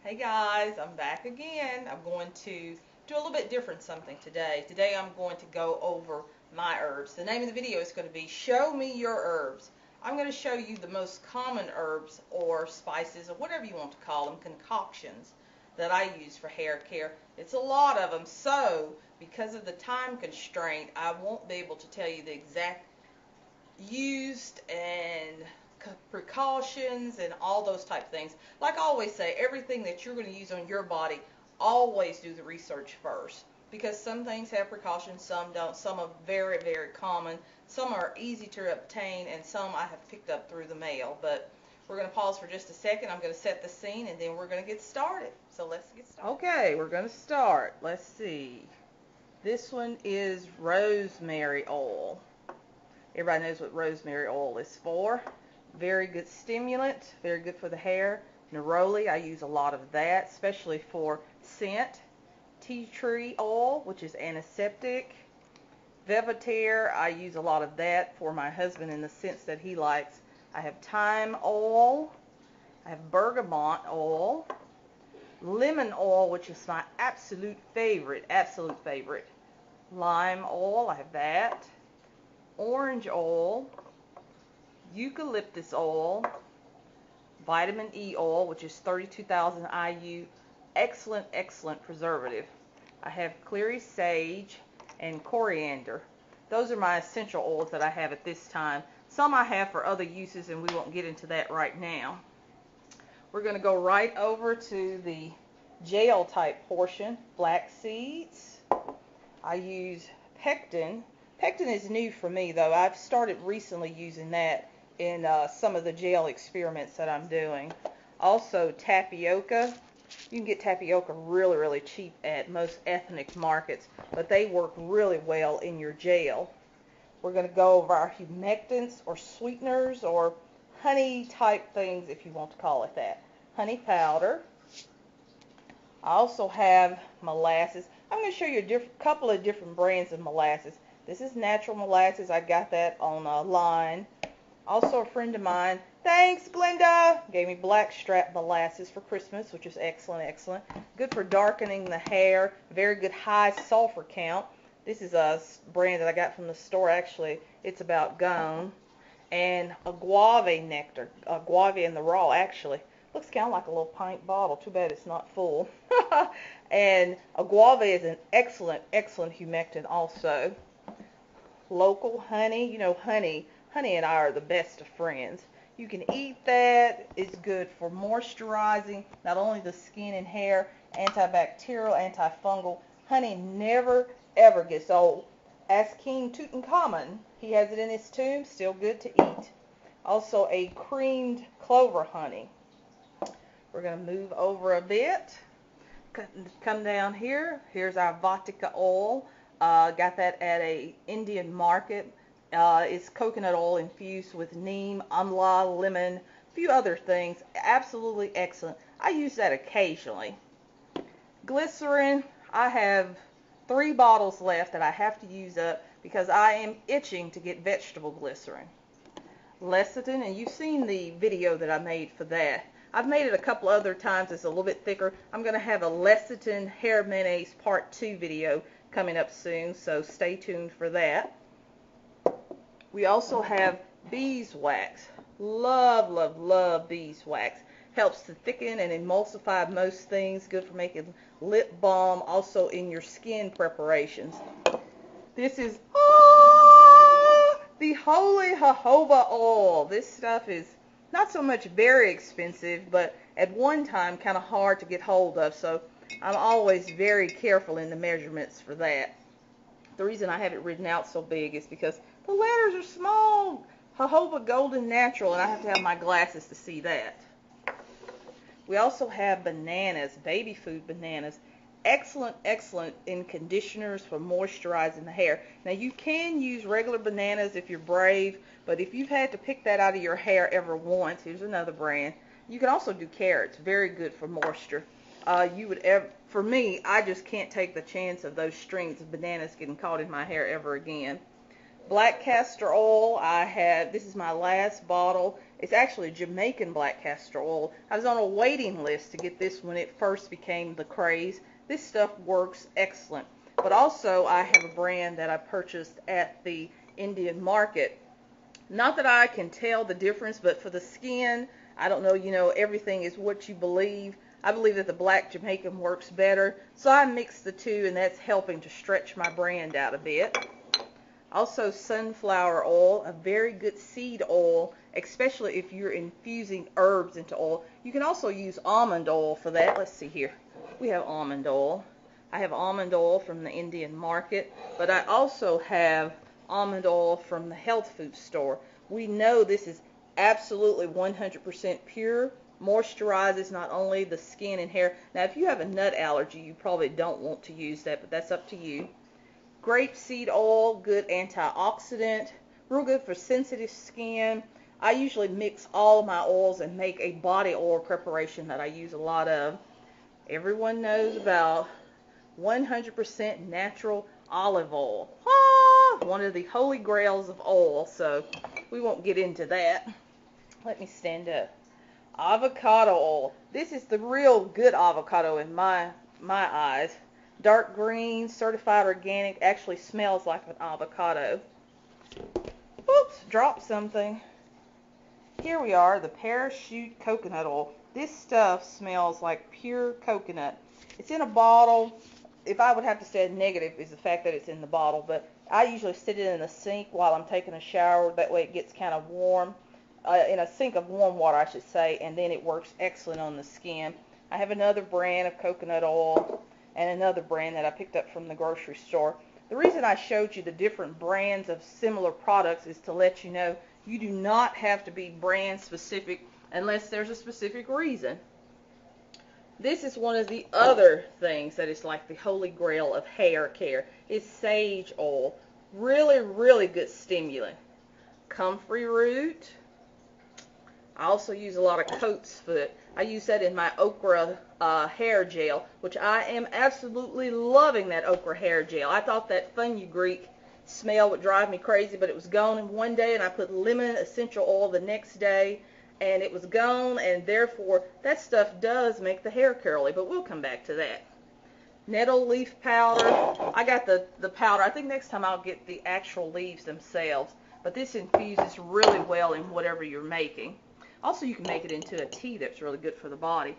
Hey guys, I'm back again. I'm going to do a little bit different something today. Today I'm going to go over my herbs. The name of the video is going to be Show Me Your Herbs. I'm going to show you the most common herbs or spices or whatever you want to call them, concoctions that I use for hair care. It's a lot of them, so because of the time constraint, I won't be able to tell you the exact used and precautions and all those type things. Like I always say, everything that you're going to use on your body, always do the research first, because some things have precautions, some don't. Some are very, very common, some are easy to obtain, and some I have picked up through the mail. But we're going to pause for just a second. I'm going to set the scene and then we're going to get started. So let's get started. Okay, we're going to start. Let's see. This one is rosemary oil. Everybody knows what rosemary oil is for. Very good stimulant, very good for the hair. Neroli, I use a lot of that, especially for scent. Tea tree oil, which is antiseptic. Vetiver, I use a lot of that for my husband in the scents that he likes. I have thyme oil. I have bergamot oil. Lemon oil, which is my absolute favorite. Lime oil, I have that. Orange oil. Eucalyptus oil, vitamin E oil, which is 32,000 IU, excellent preservative. I have clary sage and coriander. Those are my essential oils that I have at this time. Some I have for other uses, and we won't get into that right now. We're going to go right over to the gel type portion. Flax seeds. I use pectin. Pectin is new for me, though. I've started recently using that in some of the gel experiments that I'm doing. Also tapioca. You can get tapioca really cheap at most ethnic markets, but they work really well in your gel. We're going to go over our humectants or sweeteners or honey type things, if you want to call it that. Honey powder. I also have molasses. I'm going to show you a couple of different brands of molasses. This is natural molasses. I got that online. Also, a friend of mine, thanks Glenda, gave me blackstrap molasses for Christmas, which is excellent. Good for darkening the hair. Very good high sulfur count. This is a brand that I got from the store. Actually, it's about gone. And agave nectar. Agave in the raw, actually. Looks kind of like a little pint bottle. Too bad it's not full. And agave is an excellent humectant also. Local honey. You know, honey and I are the best of friends. You can eat that. It's good for moisturizing not only the skin and hair, antibacterial, antifungal. Honey never ever gets old. Ask King Tutankhamun. He has it in his tomb. Still good to eat. Also a creamed clover honey. We're going to move over a bit. Come down here. Here's our vodka oil. Got that at a Indian market. It's coconut oil infused with neem, amla, lemon, a few other things. Absolutely excellent. I use that occasionally. Glycerin, I have 3 bottles left that I have to use up because I am itching to get vegetable glycerin. Lecithin, and you've seen the video that I made for that. I've made it a couple other times. It's a little bit thicker. I'm going to have a lecithin hair mayonnaise part 2 video coming up soon, so stay tuned for that. We also have beeswax. Love beeswax. Helps to thicken and emulsify most things. Good for making lip balm. Also in your skin preparations. This is the holy jojoba oil. This stuff is not so much very expensive, but at one time kind of hard to get hold of. So I'm always very careful in the measurements for that. The reason I have it written out so big is because the letters are small. Jojoba Golden Natural, and I have to have my glasses to see that. We also have bananas, baby food bananas. Excellent in conditioners for moisturizing the hair. Now you can use regular bananas if you're brave, but if you've had to pick that out of your hair ever once, here's another brand. You can also do carrots. Very good for moisture. For me, I just can't take the chance of those strings of bananas getting caught in my hair ever again. Black castor oil, this is my last bottle. It's actually Jamaican black castor oil. I was on a waiting list to get this when it first became the craze. This stuff works excellent. But also I have a brand that I purchased at the Indian market. Not that I can tell the difference, but for the skin, I don't know, everything is what you believe. I believe that the black Jamaican works better, so I mix the two, and that's helping to stretch my brand out a bit. Also, sunflower oil, a very good seed oil, especially if you're infusing herbs into oil. You can also use almond oil for that. Let's see here. We have almond oil. I have almond oil from the Indian market, but I also have almond oil from the health food store. We know this is absolutely 100% pure. Moisturizes not only the skin and hair. Now, if you have a nut allergy, you probably don't want to use that, but that's up to you. Grapeseed oil, good antioxidant, real good for sensitive skin. I usually mix all of my oils and make a body oil preparation that I use a lot of. Everyone knows about 100% natural olive oil. One of the holy grails of oil, so we won't get into that. Let me stand up. Avocado oil. This is the real good avocado in my eyes. Dark green, certified organic, actually smells like an avocado. Oops, dropped something. Here we are, the parachute coconut oil. This stuff smells like pure coconut. It's in a bottle. If I would have to say a negative is the fact that it's in the bottle, but I usually sit it in the sink while I'm taking a shower. That way it gets kind of warm. In a sink of warm water, I should say, and then it works excellent on the skin. I have another brand of coconut oil and another brand that I picked up from the grocery store. The reason I showed you the different brands of similar products is to let you know you do not have to be brand specific unless there's a specific reason. This is one of the other things that is like the holy grail of hair care. It's sage oil. Really, really good stimulant. Comfrey root. I also use a lot of coltsfoot. I use that in my okra hair gel, which I am absolutely loving that okra hair gel. I thought that fenugreek smell would drive me crazy, but it was gone in one day, and I put lemon essential oil the next day, and it was gone, and therefore that stuff does make the hair curly, but we'll come back to that. Nettle leaf powder. I got the powder. I think next time I'll get the actual leaves themselves, but this infuses really well in whatever you're making. Also, you can make it into a tea that's really good for the body.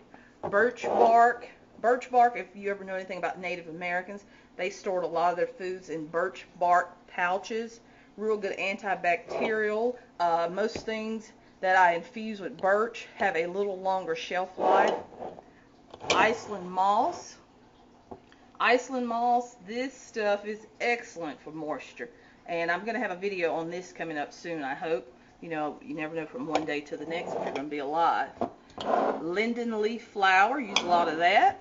Birch bark. Birch bark, if you ever know anything about Native Americans, they stored a lot of their foods in birch bark pouches. Real good antibacterial. Most things that I infuse with birch have a little longer shelf life. Iceland moss. Iceland moss, this stuff is excellent for moisture. And I'm going to have a video on this coming up soon, I hope. You never know from one day to the next if you're going to be alive. Linden leaf flower, use a lot of that.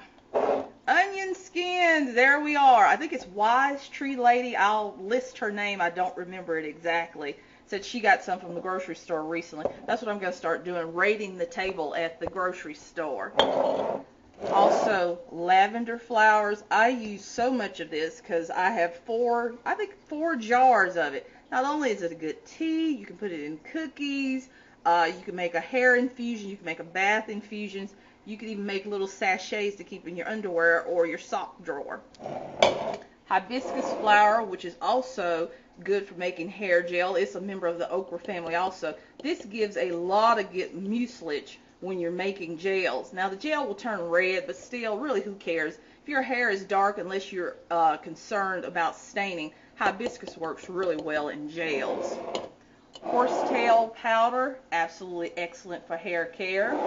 Onion skins, there we are. I think it's Wise Tree Lady. I'll list her name. I don't remember it exactly. Said she got some from the grocery store recently. That's what I'm going to start doing, raiding the table at the grocery store. Also, lavender flowers. I use so much of this because I have four jars of it. Not only is it a good tea, you can put it in cookies, you can make a hair infusion, you can make a bath infusions, you can even make little sachets to keep in your underwear or your sock drawer. Hibiscus flower, which is also good for making hair gel. It's a member of the okra family also. This gives a lot of good mucilage when you're making gels. Now the gel will turn red, but still, really, who cares? If your hair is dark, unless you're concerned about staining, hibiscus works really well in gels. Horsetail powder, absolutely excellent for hair care.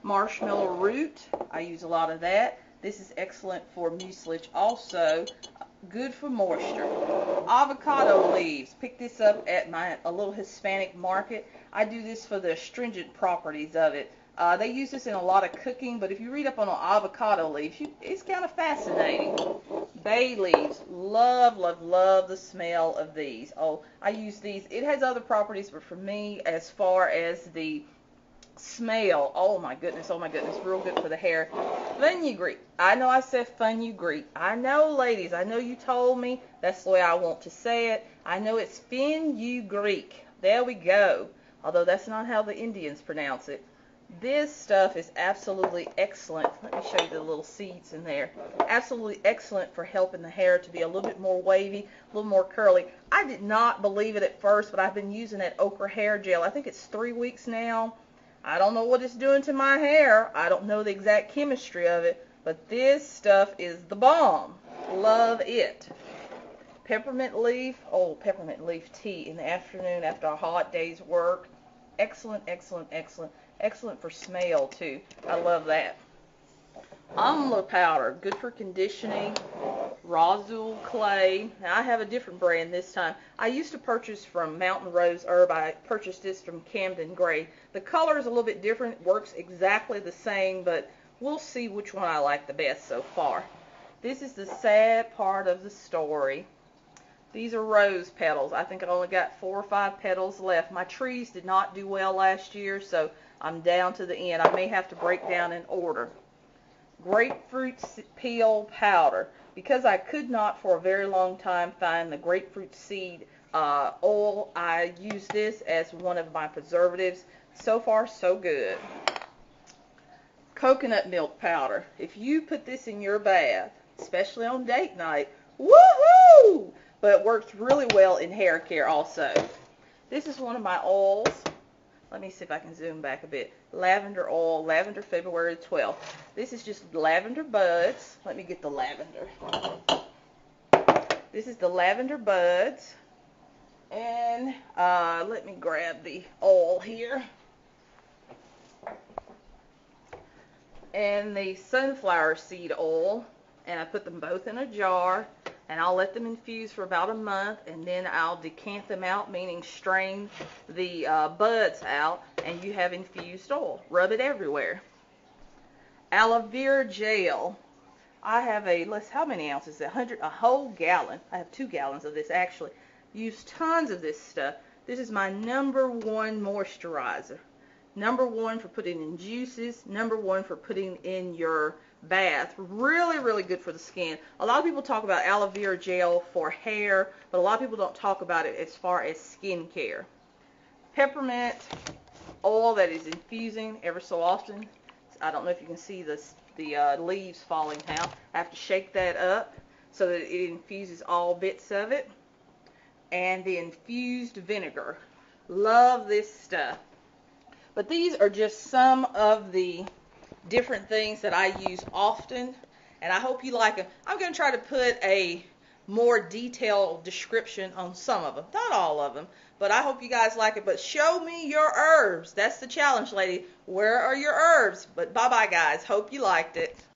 Marshmallow root, I use a lot of that. This is excellent for mucilage also. Good for moisture. Avocado leaves. Pick this up at a little Hispanic market. I do this for the astringent properties of it. They use this in a lot of cooking, but if you read up on avocado leaves, it's kind of fascinating. Bay leaves. Love, love, love the smell of these. Oh, I use these. It has other properties, but for me, as far as the smell, oh my goodness, real good for the hair. Fenugreek. I know I said fenugreek. I know, ladies, I know you told me. That's the way I want to say it. I know it's fenugreek. There we go. although that's not how the Indians pronounce it. This stuff is absolutely excellent. Let me show you the little seeds in there. Absolutely excellent for helping the hair to be a little bit more wavy, a little more curly. I did not believe it at first, but I've been using that okra hair gel. I think it's 3 weeks now. I don't know what it's doing to my hair. I don't know the exact chemistry of it, but this stuff is the bomb. Love it. Peppermint leaf. Oh, peppermint leaf tea in the afternoon after a hot day's work. Excellent, excellent, excellent. Excellent for smell too. I love that. Amla powder, good for conditioning. Rosul clay. Now I have a different brand this time. I used to purchase from Mountain Rose Herb. I purchased this from Camden Gray. The color is a little bit different. Works exactly the same, but we'll see which one I like the best so far. This is the sad part of the story. These are rose petals. I think I only got 4 or 5 petals left. My trees did not do well last year, so I'm down to the end. I may have to break down and order. Grapefruit peel powder. Because I could not for a very long time find the grapefruit seed oil, I use this as one of my preservatives. So far, so good. Coconut milk powder. If you put this in your bath, especially on date night, woohoo! But it works really well in hair care also. This is one of my oils. Let me see if I can zoom back a bit. Lavender oil, lavender February 12th. This is just lavender buds. Let me get the lavender. This is the lavender buds. And let me grab the oil here. And the sunflower seed oil. And I put them both in a jar. And I'll let them infuse for about a month, and then I'll decant them out, meaning strain the buds out, and you have infused oil. Rub it everywhere. Aloe vera gel. I have how many ounces? A whole gallon. I have 2 gallons of this actually. Use tons of this stuff. This is my #1 moisturizer. #1 for putting in juices. #1 for putting in your bath. Really, really good for the skin. A lot of people talk about aloe vera gel for hair, but a lot of people don't talk about it as far as skin care. Peppermint oil that is infusing ever so often. I don't know if you can see the leaves falling now. I have to shake that up so that it infuses all bits of it. And the infused vinegar. Love this stuff. But these are just some of the different things that I use often, and I hope you like them. I'm going to try to put a more detailed description on some of them. Not all of them, but I hope you guys like it. But show me your herbs. That's the challenge, lady. Where are your herbs? But bye-bye, guys. Hope you liked it.